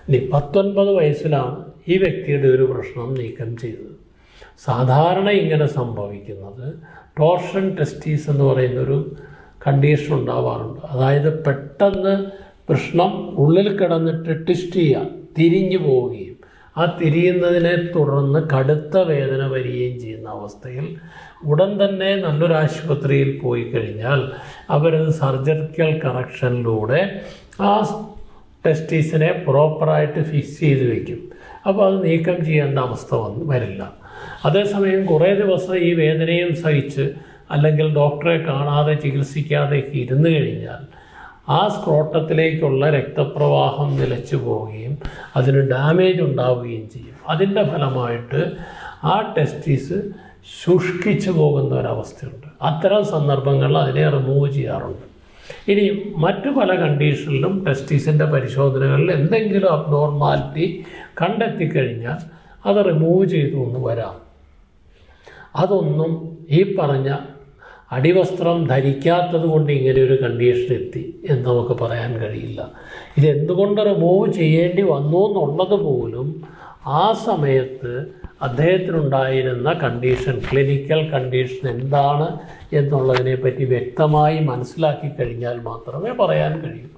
ഇനി 19 വയസ്സിലാണ് ഈ വ്യക്തിയുടെ ഒരു പ്രശ്നം നീക്കം ചെയ്തത്. സാധാരണ ഇങ്ങനെ സംഭവിക്കുന്നത് ടോർഷൻ ടെസ്റ്റീസ് എന്ന് പറയുന്നൊരു കണ്ടീഷൻ ഉണ്ടാവാറുണ്ട്. അതായത് പെട്ടെന്ന് പ്രശ്നം ഉള്ളിൽ കിടന്നിട്ട് ട്വിസ്റ്റ് ചെയ്യുക, തിരിഞ്ഞു പോവുകയും ആ തിരിയുന്നതിനെ തുടർന്ന് കടുത്ത വേദന വരികയും ചെയ്യുന്ന അവസ്ഥയിൽ ഉടൻ തന്നെ നല്ലൊരു ആശുപത്രിയിൽ പോയി കഴിഞ്ഞാൽ അവരത് സർജിക്കൽ കറക്ഷനിലൂടെ ആ ടെസ്റ്റീസിനെ പ്രോപ്പറായിട്ട് ഫിക്സ് ചെയ്ത് വയ്ക്കും. അപ്പോൾ അത് നീക്കം ചെയ്യേണ്ട അവസ്ഥ വരില്ല. അതേസമയം കുറേ ദിവസം ഈ വേദനയും സഹിച്ച് അല്ലെങ്കിൽ ഡോക്ടറെ കാണാതെ ചികിത്സിക്കാതെ ഇരുന്ന് കഴിഞ്ഞാൽ ആ സ്ക്രോട്ടത്തിലേക്കുള്ള രക്തപ്രവാഹം നിലച്ചു പോവുകയും അതിന് ഡാമേജ് ഉണ്ടാവുകയും ചെയ്യും. അതിൻ്റെ ഫലമായിട്ട് ആ ടെസ്റ്റീസ് ശുഷ്കിച്ചു പോകുന്ന ഒരവസ്ഥയുണ്ട്. അത്തരം സന്ദർഭങ്ങളിൽ അതിനെ റിമൂവ് ചെയ്യാറുണ്ട്. ഇനി മറ്റു പല കണ്ടീഷനിലും ടെസ്റ്റീസിൻ്റെ പരിശോധനകളിൽ എന്തെങ്കിലും അബ്നോർമാലിറ്റി കണ്ടെത്തിക്കഴിഞ്ഞാൽ അത് റിമൂവ് ചെയ്തു എന്ന് വരാം. അതൊന്നും ഈ പറഞ്ഞ അടിവസ്ത്രം ധരിക്കാത്തത് കൊണ്ട് ഇങ്ങനെ ഒരു കണ്ടീഷൻ എത്തി എന്ന് നമുക്ക് പറയാൻ കഴിയില്ല. ഇതെന്തുകൊണ്ട് റിമൂവ് ചെയ്യേണ്ടി വന്നു എന്നുള്ളത് പോലും ആ സമയത്ത് അദ്ദേഹത്തിനുണ്ടായിരുന്ന കണ്ടീഷൻ, ക്ലിനിക്കൽ കണ്ടീഷൻ എന്താണ് എന്നുള്ളതിനെപ്പറ്റി വ്യക്തമായി മനസ്സിലാക്കി കഴിഞ്ഞാൽ മാത്രമേ പറയാൻ കഴിയൂ.